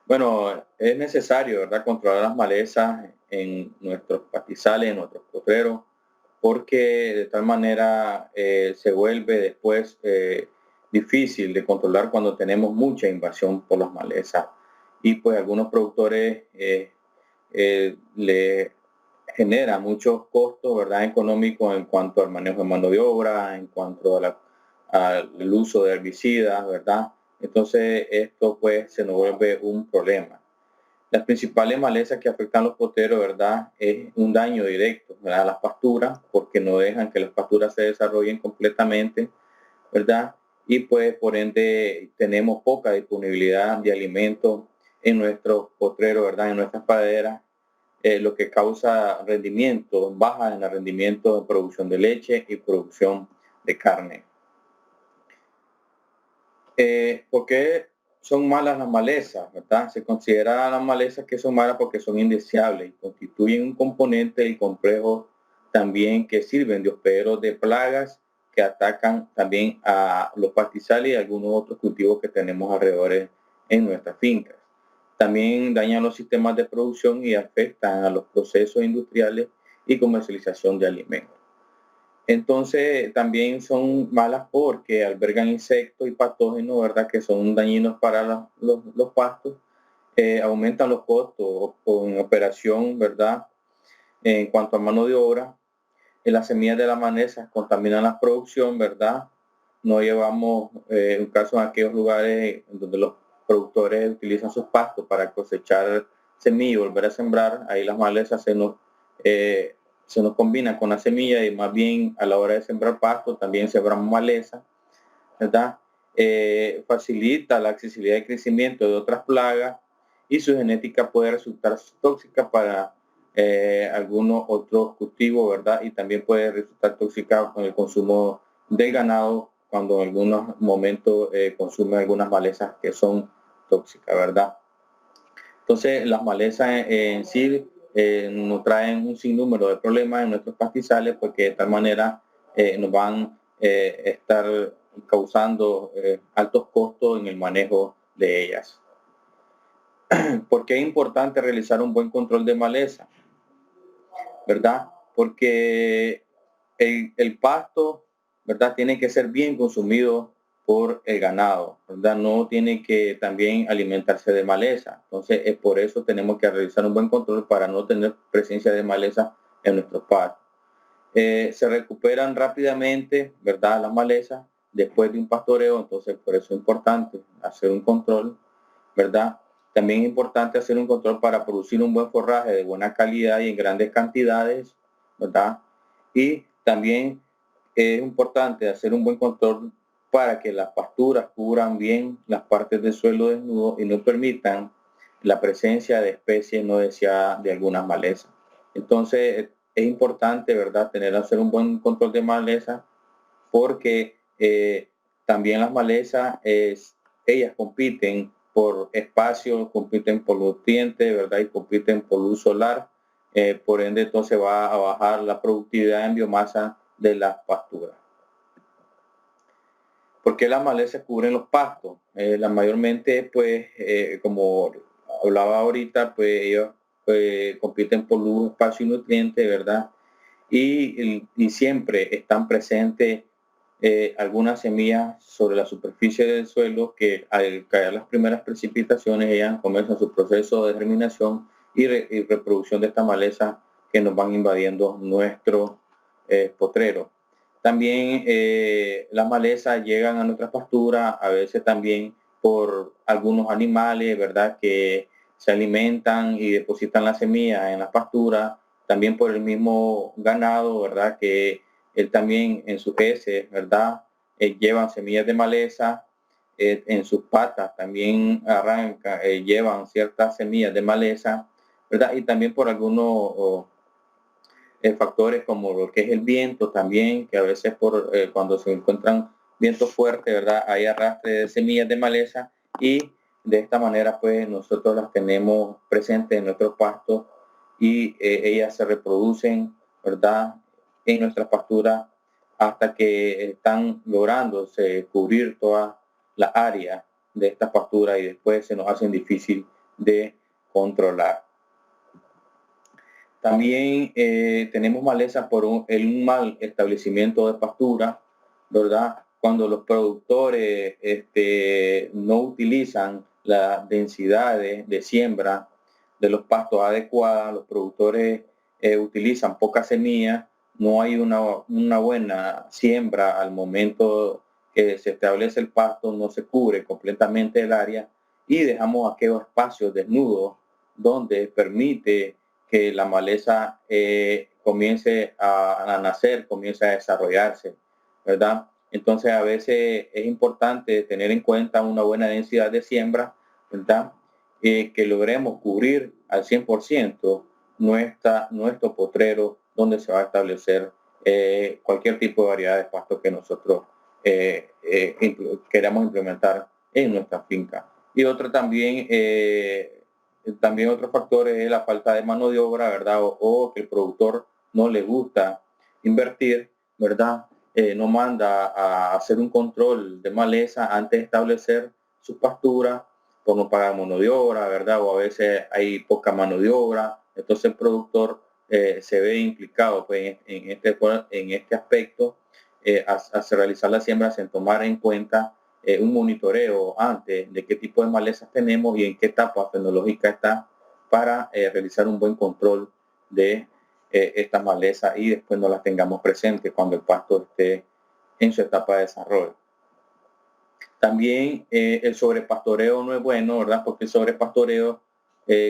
Bueno, es necesario, ¿verdad?, controlar las malezas en nuestros pastizales, en nuestros potreros, porque de tal manera se vuelve después difícil de controlar cuando tenemos mucha invasión por las malezas. Y pues algunos productores le genera muchos costos, ¿verdad?, económicos en cuanto al manejo de mano de obra, en cuanto al uso de herbicidas, ¿verdad? Entonces esto pues se nos vuelve un problema. Las principales malezas que afectan los poteros, ¿verdad?, es un daño directo, ¿verdad?, a las pasturas, porque no dejan que las pasturas se desarrollen completamente, ¿verdad? Y pues por ende tenemos poca disponibilidad de alimentos en nuestros potreros, ¿verdad?, en nuestras praderas, lo que causa rendimiento, baja en el rendimiento de producción de leche y producción de carne. ¿Por qué son malas las malezas? ¿Verdad? Se considera las malezas que son malas porque son indeseables y constituyen un componente del complejo también que sirven de hospederos de plagas que atacan también a los pastizales y algunos otros cultivos que tenemos alrededor en nuestras fincas. También dañan los sistemas de producción y afectan a los procesos industriales y comercialización de alimentos. Entonces también son malas porque albergan insectos y patógenos, ¿verdad?, que son dañinos para los pastos, aumentan los costos con operación, ¿verdad?, en cuanto a mano de obra. Las semillas de la maleza contaminan la producción, ¿verdad? No llevamos un caso en aquellos lugares donde los productores utilizan sus pastos para cosechar semillas y volver a sembrar. Ahí las malezas se nos combinan con la semilla y más bien a la hora de sembrar pasto también sembramos maleza, ¿verdad? Facilita la accesibilidad de crecimiento de otras plagas y su genética puede resultar tóxica para algunos otros cultivos, ¿verdad? Y también puede resultar tóxica con el consumo del ganado cuando en algunos momentos consume algunas malezas que son tóxicas, ¿verdad? Entonces, las malezas en sí nos traen un sinnúmero de problemas en nuestros pastizales porque de tal manera nos van a estar causando altos costos en el manejo de ellas. ¿Por qué es importante realizar un buen control de maleza? ¿Verdad? Porque el pasto, ¿verdad?, tiene que ser bien consumido por el ganado, ¿verdad? No tiene que también alimentarse de maleza. Entonces, por eso tenemos que realizar un buen control para no tener presencia de maleza en nuestros pastos. Se recuperan rápidamente, ¿verdad?, las malezas después de un pastoreo, entonces por eso es importante hacer un control, ¿verdad? También es importante hacer un control para producir un buen forraje de buena calidad y en grandes cantidades, ¿verdad? Y también es importante hacer un buen control para que las pasturas cubran bien las partes del suelo desnudo y no permitan la presencia de especies no deseadas de algunas malezas. Entonces, es importante, ¿verdad?, hacer un buen control de maleza porque también las malezas, ellas compiten por espacio, compiten por nutrientes, ¿verdad?, y compiten por luz solar. Por ende, entonces va a bajar la productividad en biomasa de las pasturas. ¿Por qué las malezas cubren los pastos? Mayormente, pues, como hablaba ahorita, pues ellos compiten por luz, espacio y nutrientes, ¿verdad? Y siempre están presentes algunas semillas sobre la superficie del suelo que al caer las primeras precipitaciones ellas comienzan su proceso de germinación y reproducción de esta maleza que nos van invadiendo nuestro potrero. También las malezas llegan a nuestras pasturas, a veces también por algunos animales, ¿verdad?, que se alimentan y depositan las semillas en las pasturas, también por el mismo ganado, ¿verdad?, que él también en sus heces, ¿verdad?, llevan semillas de maleza, en sus patas también llevan ciertas semillas de maleza, ¿verdad? Y también por algunos factores como lo que es el viento también, que a veces cuando se encuentran vientos fuertes, ¿verdad?, hay arrastre de semillas de maleza y de esta manera pues nosotros las tenemos presentes en nuestros pastos y ellas se reproducen, ¿verdad?, en nuestras pasturas hasta que están lográndose cubrir toda la área de estas pasturas y después se nos hacen difícil de controlar. También tenemos maleza por un mal establecimiento de pastura, ¿verdad? Cuando los productores no utilizan la densidad de siembra de los pastos adecuada, los productores utilizan poca semilla, no hay una buena siembra al momento que se establece el pasto, no se cubre completamente el área y dejamos aquellos espacios desnudos donde permite que la maleza comience a nacer, comience a desarrollarse, ¿verdad? Entonces a veces es importante tener en cuenta una buena densidad de siembra, ¿verdad? Que logremos cubrir al 100% nuestro potrero donde se va a establecer cualquier tipo de variedad de pasto que nosotros queramos implementar en nuestra finca. Y otro también otro factor es la falta de mano de obra, ¿verdad? O que el productor no le gusta invertir, ¿verdad? No manda a hacer un control de maleza antes de establecer sus pasturas por no pagar mano de obra, ¿verdad? O a veces hay poca mano de obra, entonces el productor se ve implicado pues, en este aspecto, hace realizar la siembra sin tomar en cuenta un monitoreo antes de qué tipo de malezas tenemos y en qué etapa fenológica está para realizar un buen control de estas malezas y después no las tengamos presentes cuando el pasto esté en su etapa de desarrollo. También el sobrepastoreo no es bueno, ¿verdad? Porque el sobrepastoreo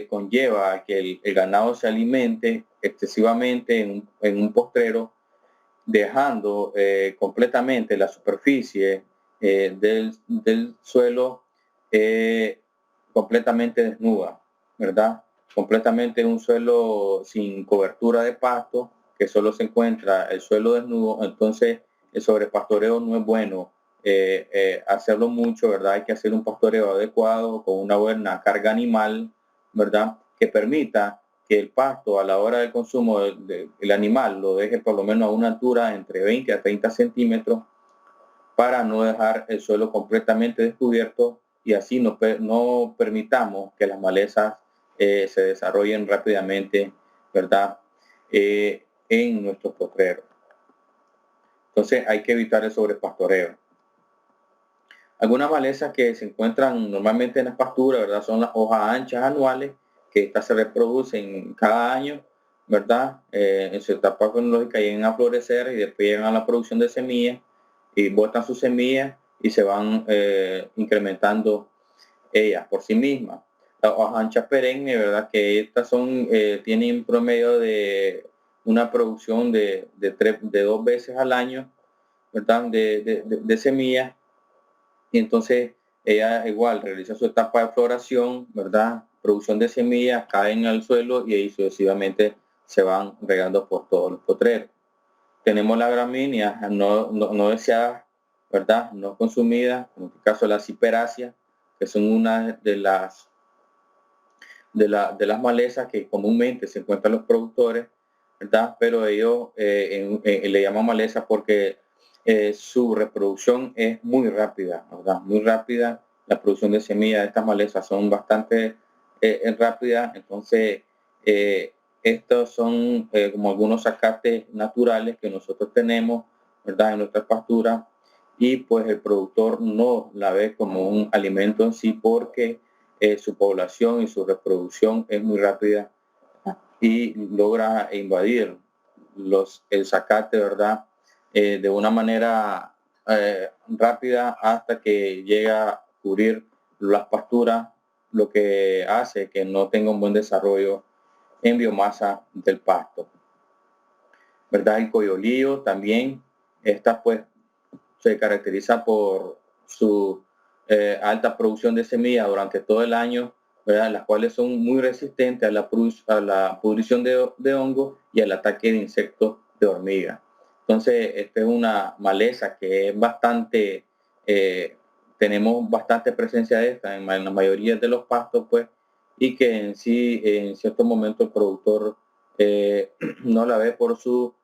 conlleva que el ganado se alimente excesivamente en un postrero, dejando completamente la superficie del suelo completamente desnuda, ¿verdad? Completamente un suelo sin cobertura de pasto, que solo se encuentra el suelo desnudo, entonces el sobrepastoreo no es bueno. Hacerlo mucho, ¿verdad? Hay que hacer un pastoreo adecuado con una buena carga animal, ¿verdad? Que permita que el pasto a la hora del consumo del animal lo deje por lo menos a una altura entre 20 a 30 centímetros para no dejar el suelo completamente descubierto y así no permitamos que las malezas se desarrollen rápidamente, ¿verdad? En nuestros potreros. Entonces hay que evitar el sobrepastoreo. Algunas malezas que se encuentran normalmente en las pasturas, ¿verdad? Son las hojas anchas anuales, que estas se reproducen cada año, ¿verdad? En su etapa cronológica llegan a florecer y después llegan a la producción de semillas y botan sus semillas y se van incrementando ellas por sí mismas. Las hojas anchas perennes, ¿verdad? Que estas tienen un promedio de una producción de 2 veces al año, ¿verdad? De semillas. Y entonces ella igual realiza su etapa de floración, ¿verdad? Producción de semillas, caen al suelo y ahí sucesivamente se van regando por todos los potreros. Tenemos las gramíneas no deseadas, ¿verdad? No consumidas, en este caso las ciperáceas, que son una de las malezas que comúnmente se encuentran los productores, ¿verdad? Pero ellos le llaman maleza porque su reproducción es muy rápida, ¿verdad? Muy rápida. La producción de semillas de estas malezas son bastante rápidas, entonces estos son como algunos zacates naturales que nosotros tenemos, ¿verdad? En nuestras pasturas y pues el productor no la ve como un alimento en sí porque su población y su reproducción es muy rápida y logra invadir el zacate, ¿verdad? De una manera rápida hasta que llega a cubrir las pasturas, lo que hace que no tenga un buen desarrollo en biomasa del pasto, ¿verdad? El coyolillo también, esta pues se caracteriza por su alta producción de semillas durante todo el año, ¿verdad? Las cuales son muy resistentes a la pudrición de hongo y al ataque de insectos de hormiga. Entonces, esta es una maleza que es bastante, tenemos bastante presencia de esta en la mayoría de los pastos, pues, y que en sí, en cierto momento el productor no la ve por su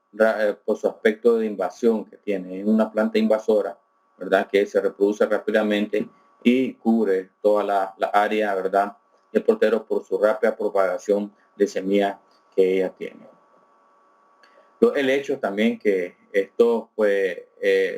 aspecto de invasión que tiene. Es una planta invasora, ¿verdad? Que se reproduce rápidamente y cubre toda la área, ¿verdad? del portero por su rápida propagación de semillas que ella tiene. Los helechos también, que estos pues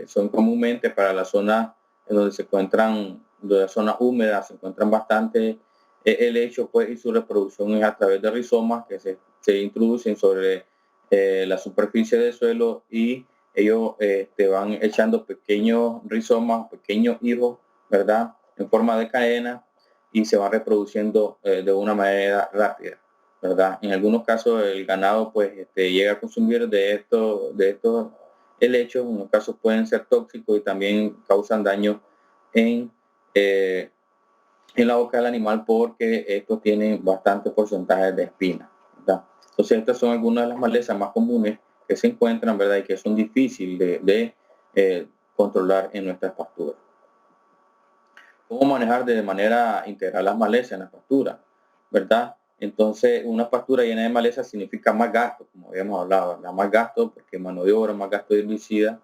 son comúnmente para la zona en donde se encuentran, de la zona húmeda, se encuentran bastante helechos, pues, y su reproducción es a través de rizomas que se introducen sobre la superficie del suelo, y ellos te van echando pequeños rizomas, pequeños hijos, ¿verdad?, en forma de cadena, y se van reproduciendo de una manera rápida, ¿verdad? En algunos casos el ganado pues llega a consumir de estos helechos. En unos casos pueden ser tóxicos y también causan daño en la boca del animal, porque estos tienen bastantes porcentajes de espinas, ¿verdad? Entonces estas son algunas de las malezas más comunes que se encuentran, ¿verdad?, y que son difíciles de controlar en nuestras pasturas. ¿Cómo manejar de manera integral las malezas en la pastura, verdad? Entonces, una pastura llena de maleza significa más gasto, como habíamos hablado, ¿verdad? Más gasto porque mano de obra, más gasto de herbicida,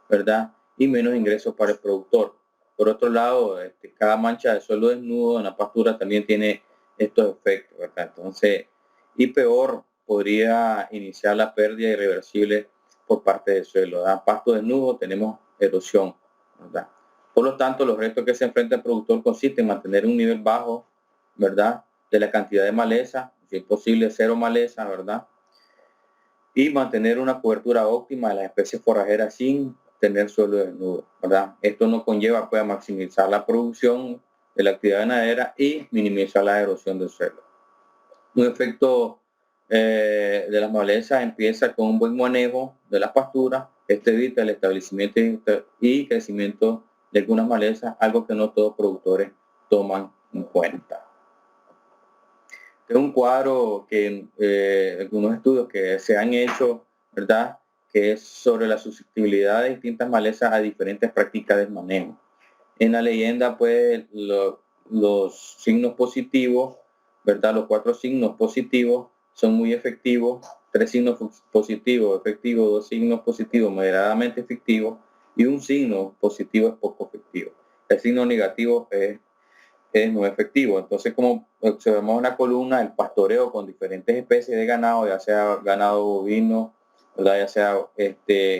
¿verdad? Y menos ingresos para el productor. Por otro lado, cada mancha de suelo desnudo en la pastura también tiene estos efectos, ¿verdad? Entonces, y peor, podría iniciar la pérdida irreversible por parte del suelo, ¿verdad? Pasto desnudo, tenemos erosión, ¿verdad? Por lo tanto, los retos que se enfrenta el productor consisten en mantener un nivel bajo, ¿verdad?, de la cantidad de maleza, si es posible cero maleza, ¿verdad?, y mantener una cobertura óptima de las especies forrajeras sin tener suelo desnudo, ¿verdad? Esto no conlleva, pues, a maximizar la producción de la actividad ganadera y minimizar la erosión del suelo. Un efecto de las malezas empieza con un buen manejo de las pasturas. Este evita el establecimiento y crecimiento de algunas malezas, algo que no todos productores toman en cuenta. Es un cuadro que algunos estudios que se han hecho, ¿verdad?, que es sobre la susceptibilidad de distintas malezas a diferentes prácticas de manejo. En la leyenda, pues, los signos positivos, ¿verdad? Los 4 signos positivos son muy efectivos, 3 signos positivos efectivos, 2 signos positivos moderadamente efectivos, y un signo positivo es poco efectivo. El signo negativo es no efectivo. Entonces, como observamos en la columna, el pastoreo con diferentes especies de ganado, ya sea ganado bovino, ¿verdad?, ya sea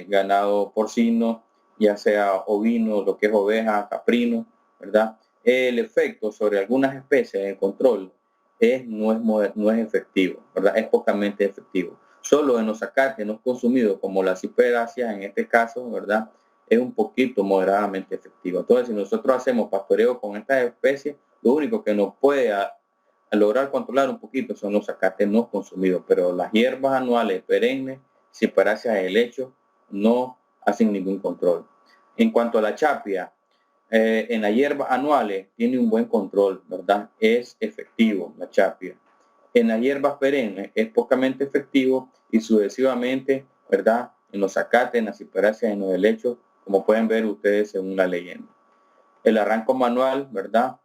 ganado porcino, ya sea ovino, lo que es oveja, caprino, ¿verdad? El efecto sobre algunas especies de control no es efectivo, ¿verdad? Es pocamente efectivo. Solo en los zacates no consumidos, como las ciperáceas en este caso, ¿verdad?, es un poquito moderadamente efectivo. Entonces, si nosotros hacemos pastoreo con estas especies, lo único que nos puede a lograr controlar un poquito son los zacates no consumidos, pero las hierbas anuales perennes, ciperáceas de helecho, no hacen ningún control. En cuanto a la chapia, en las hierbas anuales tiene un buen control, ¿verdad? Es efectivo la chapia. En las hierbas perennes es pocamente efectivo, y sucesivamente, ¿verdad?, en los zacates, en las ciperáceas, en los helechos, como pueden ver ustedes según la leyenda. El arranco manual, ¿verdad?,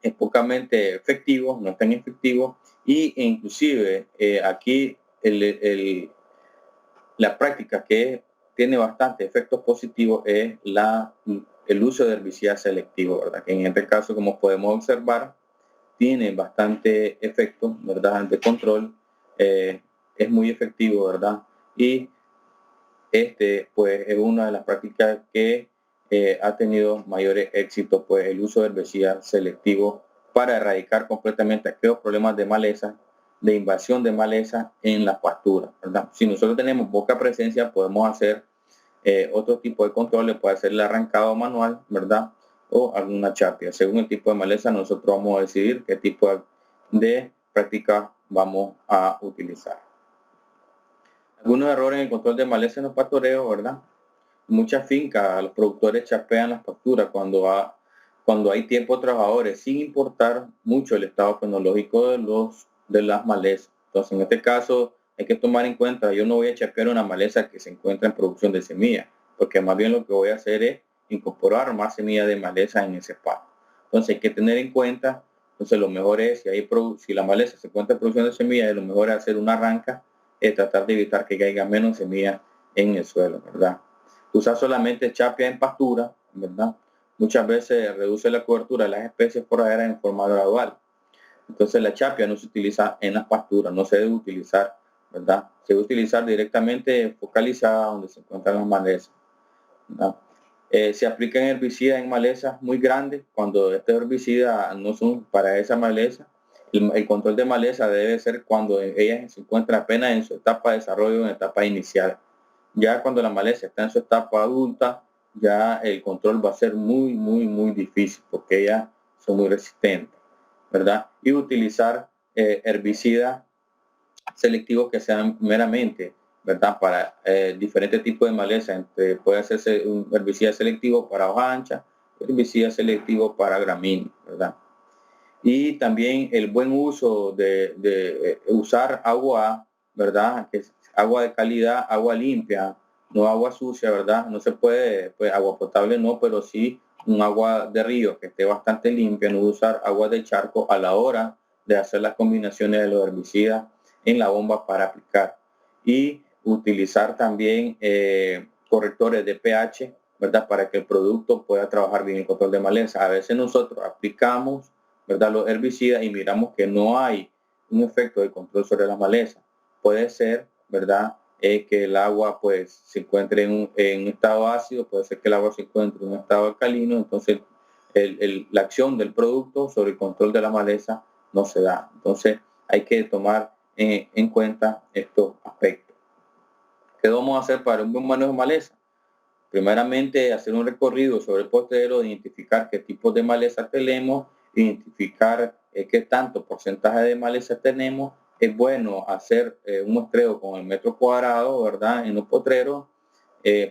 es pocamente efectivo, no es tan efectivo, e inclusive aquí la práctica que tiene bastante efectos positivos es el uso de herbicida selectivo, ¿verdad?, que en este caso, como podemos observar, tiene bastante efecto, ¿verdad?, de control, es muy efectivo, ¿verdad? Y pues es una de las prácticas que ha tenido mayores éxitos, pues el uso de herbicida selectivo para erradicar completamente aquellos problemas de maleza, de invasión de maleza en las pasturas, ¿verdad? Si nosotros tenemos poca presencia, podemos hacer otro tipo de control, puede ser el arrancado manual, ¿verdad?, o alguna chapia. Según el tipo de maleza, nosotros vamos a decidir qué tipo de práctica vamos a utilizar. Algunos errores en el control de maleza en los pastoreos, ¿verdad? Muchas fincas, los productores chapean las pasturas cuando hay tiempo de trabajadores, sin importar mucho el estado fenológico de las malezas. Entonces, en este caso, hay que tomar en cuenta, yo no voy a chapear una maleza que se encuentra en producción de semilla, porque más bien lo que voy a hacer es incorporar más semillas de maleza en ese pasto. Entonces, hay que tener en cuenta, entonces lo mejor es, si la maleza se encuentra en producción de semillas, lo mejor es hacer una arranca, tratar de evitar que caiga menos semillas en el suelo, ¿verdad? Usar solamente chapia en pastura, ¿verdad?, muchas veces reduce la cobertura de las especies forrajeras en forma gradual. Entonces la chapia no se utiliza en las pasturas, no se debe utilizar, ¿verdad? Se debe utilizar directamente focalizada donde se encuentran las malezas, ¿verdad? Se aplican herbicidas en malezas muy grandes cuando este herbicida no son para esa maleza. El control de maleza debe ser cuando ella se encuentra apenas en su etapa de desarrollo, en etapa inicial. Ya cuando la maleza está en su etapa adulta, ya el control va a ser muy difícil porque ellas son muy resistentes, ¿verdad? Y utilizar herbicidas selectivos que sean meramente, ¿verdad? Para diferentes tipos de maleza. Puede hacerse un herbicida selectivo para hoja ancha, herbicida selectivo para gramínea, ¿verdad? Y también el buen uso de usar agua, ¿verdad? Que es agua de calidad, agua limpia, no agua sucia, ¿verdad? No se puede, pues agua potable no, pero sí un agua de río que esté bastante limpia, no usar agua de charco a la hora de hacer las combinaciones de los herbicidas en la bomba para aplicar. Y utilizar también correctores de pH, ¿verdad? Para que el producto pueda trabajar bien el control de maleza. A veces nosotros aplicamos, ¿verdad?, los herbicidas y miramos que no hay un efecto de control sobre la maleza. Puede ser, ¿verdad?, que el agua pues se encuentre en un estado ácido, puede ser que el agua se encuentre en un estado alcalino, entonces la acción del producto sobre el control de la maleza no se da. Entonces hay que tomar en cuenta estos aspectos. ¿Qué vamos a hacer para un buen manejo de maleza? Primeramente, hacer un recorrido sobre el potrero, identificar qué tipos de maleza tenemos, identificar qué tanto porcentaje de maleza tenemos. Es bueno hacer un muestreo con el metro cuadrado, ¿verdad?, en los potreros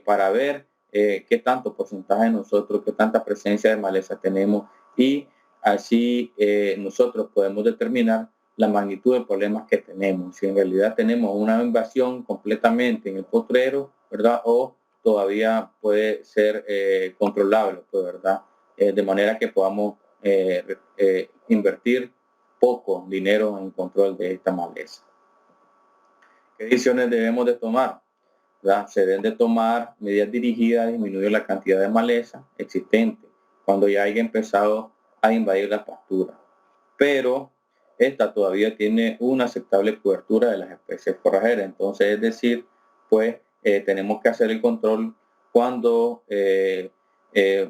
para ver qué tanto porcentaje nosotros, qué tanta presencia de maleza tenemos y así nosotros podemos determinar la magnitud de problemas que tenemos. Si en realidad tenemos una invasión completamente en el potrero, ¿verdad?, o todavía puede ser controlable, pues, ¿verdad? De manera que podamos invertir poco dinero en control de esta maleza. ¿Qué decisiones debemos de tomar? ¿Verdad? Se deben de tomar medidas dirigidas a disminuir la cantidad de maleza existente cuando ya haya empezado a invadir la pastura. Pero esta todavía tiene una aceptable cobertura de las especies forrajeras. Entonces, es decir, pues tenemos que hacer el control cuando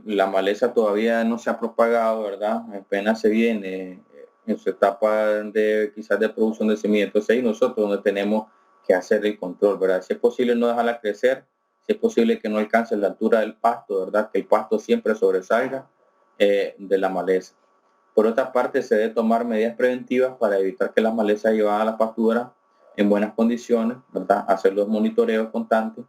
la maleza todavía no se ha propagado, ¿verdad? Apenas se viene en su etapa de quizás de producción de semillas. Entonces ahí nosotros donde tenemos que hacer el control, ¿verdad? Si es posible no dejarla crecer, si es posible que no alcance la altura del pasto, ¿verdad? Que el pasto siempre sobresalga de la maleza. Por otra parte, se debe tomar medidas preventivas para evitar que las malezas llevadas a la pastura en buenas condiciones, ¿verdad? Hacer los monitoreos constantes.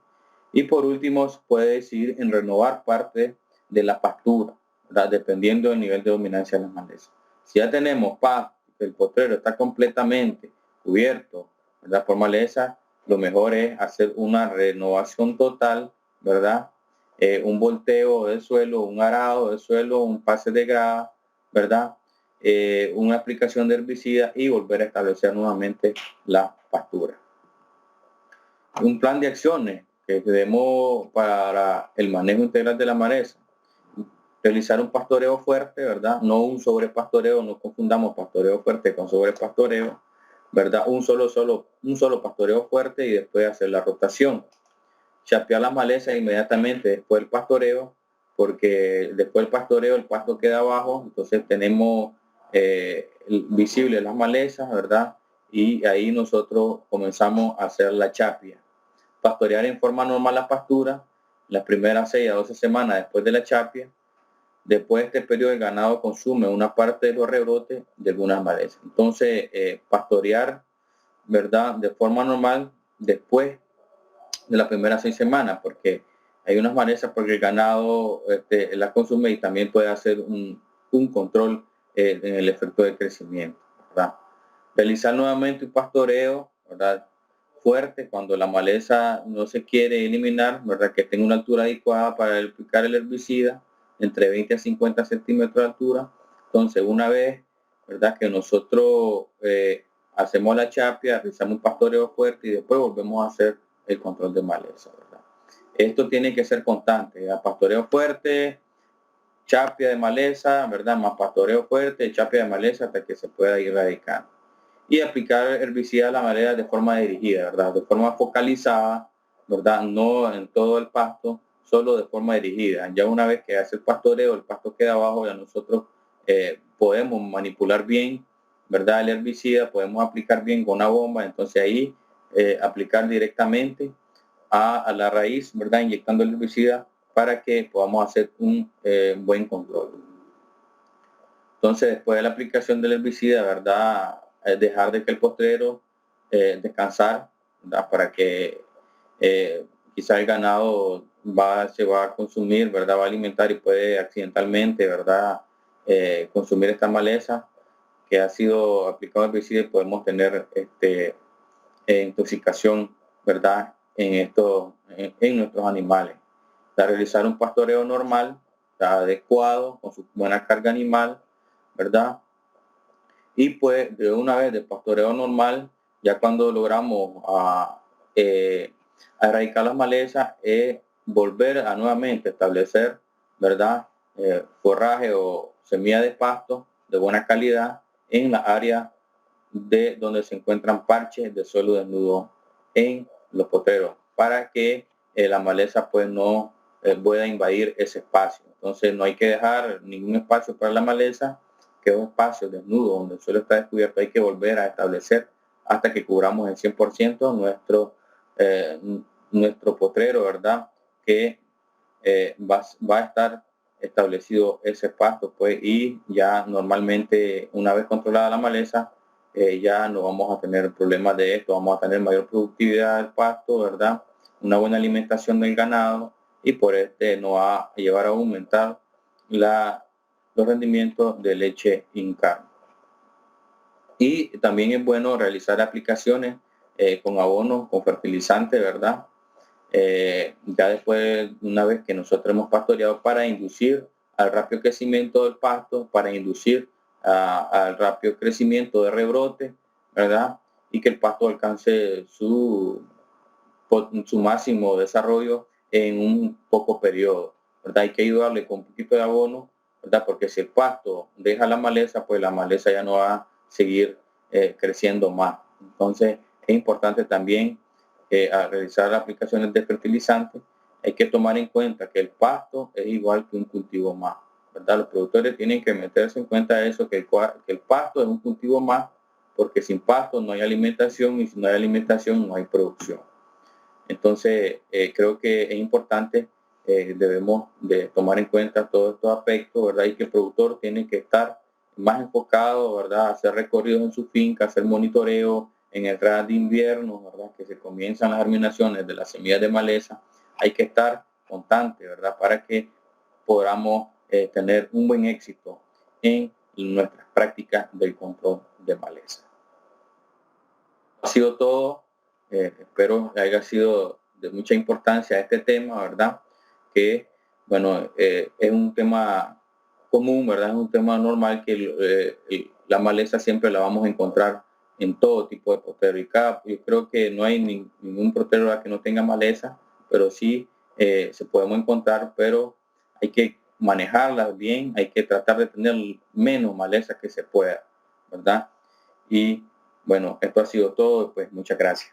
Y por último, se puede decidir en renovar parte de la pastura, ¿verdad?, dependiendo del nivel de dominancia de las malezas. Si ya tenemos pasto, el potrero está completamente cubierto, ¿verdad?, por maleza, lo mejor es hacer una renovación total, ¿verdad? Un volteo del suelo, un arado del suelo, un pase de grava, ¿verdad? Una aplicación de herbicida y volver a establecer nuevamente la pastura. Un plan de acciones que debemos para el manejo integral de la maleza. Realizar un pastoreo fuerte, ¿verdad? No un sobrepastoreo, no confundamos pastoreo fuerte con sobrepastoreo, ¿verdad? Un solo pastoreo fuerte y después hacer la rotación. Chapear las malezas inmediatamente después del pastoreo, porque después del pastoreo el pasto queda abajo, entonces tenemos visibles las malezas, ¿verdad? Y ahí nosotros comenzamos a hacer la chapia. Pastorear en forma normal la pastura, las primeras 6 a 12 semanas después de la chapia. Después de este periodo el ganado consume una parte de los rebrotes de algunas malezas. Entonces, pastorear, ¿verdad?, de forma normal después de las primeras 6 semanas, porque hay unas malezas porque el ganado la consume y también puede hacer un control en el efecto de crecimiento, ¿verdad? Realizar nuevamente un pastoreo, ¿verdad?, fuerte cuando la maleza no se quiere eliminar, ¿verdad?, que tenga una altura adecuada para aplicar el herbicida, entre 20 a 50 centímetros de altura. Entonces, una vez, ¿verdad?, que nosotros hacemos la chapia, realizamos un pastoreo fuerte y después volvemos a hacer el control de maleza, ¿verdad? Esto tiene que ser constante, ¿verdad? Pastoreo fuerte, chapia de maleza, ¿verdad? Más pastoreo fuerte, chapia de maleza hasta que se pueda ir erradicando. Y aplicar herbicida a la maleza de forma dirigida, ¿verdad? De forma focalizada, ¿verdad? No en todo el pasto, solo de forma dirigida. Ya una vez que hace el pastoreo, el pasto queda abajo, ya nosotros podemos manipular bien, ¿verdad? El herbicida, podemos aplicar bien con una bomba, entonces ahí aplicar directamente a la raíz, ¿verdad? Inyectando el herbicida para que podamos hacer un buen control. Entonces, después de la aplicación del herbicida, ¿verdad? Dejar de que el postrero descansar, ¿verdad? Para que quizá el ganado se va a consumir, ¿verdad? Va a alimentar y puede accidentalmente, ¿verdad? Consumir esta maleza que ha sido aplicado herbicida y podemos tener intoxicación, ¿verdad? En nuestros animales. Para realizar un pastoreo normal, adecuado, con su buena carga animal, ¿verdad? Y pues de una vez de pastoreo normal, ya cuando logramos erradicar las malezas, volver a nuevamente establecer, ¿verdad? Forraje o semilla de pasto de buena calidad en la área de donde se encuentran parches de suelo desnudo en los potreros para que la maleza pues no pueda invadir ese espacio. Entonces no hay que dejar ningún espacio para la maleza, que es un espacio desnudo donde el suelo está descubierto. Hay que volver a establecer hasta que cubramos el 100% nuestro potrero, ¿verdad? Que va a estar establecido ese pasto, pues, y ya normalmente una vez controlada la maleza, ya no vamos a tener problemas de esto, vamos a tener mayor productividad del pasto, ¿verdad? Una buena alimentación del ganado y por nos va a llevar a aumentar los rendimientos de leche en carne. Y también es bueno realizar aplicaciones con abonos, con fertilizantes, ¿verdad? Ya después, una vez que nosotros hemos pastoreado, para inducir al rápido crecimiento del pasto, para inducir al rápido crecimiento de rebrote, ¿verdad? Y que el pasto alcance su máximo desarrollo en un poco periodo, ¿verdad? Hay que ayudarle con un poquito de abono, ¿verdad? Porque si el pasto deja la maleza, pues la maleza ya no va a seguir creciendo más. Entonces, es importante también al realizar aplicaciones de fertilizantes, hay que tomar en cuenta que el pasto es igual que un cultivo más, ¿verdad? Los productores tienen que meterse en cuenta eso, que el pasto es un cultivo más, porque sin pasto no hay alimentación y si no hay alimentación no hay producción. Entonces, creo que es importante, debemos de tomar en cuenta todos estos aspectos, ¿verdad? Y que el productor tiene que estar más enfocado, ¿verdad? Hacer recorridos en su finca, hacer monitoreo en el ras de invierno, ¿verdad? Que se comienzan las germinaciones de las semillas de maleza. Hay que estar constante, ¿verdad? Para que podamos tener un buen éxito en nuestras prácticas del control de maleza. Ha sido todo. Espero que haya sido de mucha importancia este tema, ¿verdad? Que, bueno, es un tema común, ¿verdad? Es un tema normal que la maleza siempre la vamos a encontrar en todo tipo de potero. Y yo creo que no hay ningún potero que no tenga maleza, pero sí se podemos encontrar, pero hay que manejarlas bien, hay que tratar de tener menos maleza que se pueda, ¿verdad? Y bueno, esto ha sido todo, pues muchas gracias.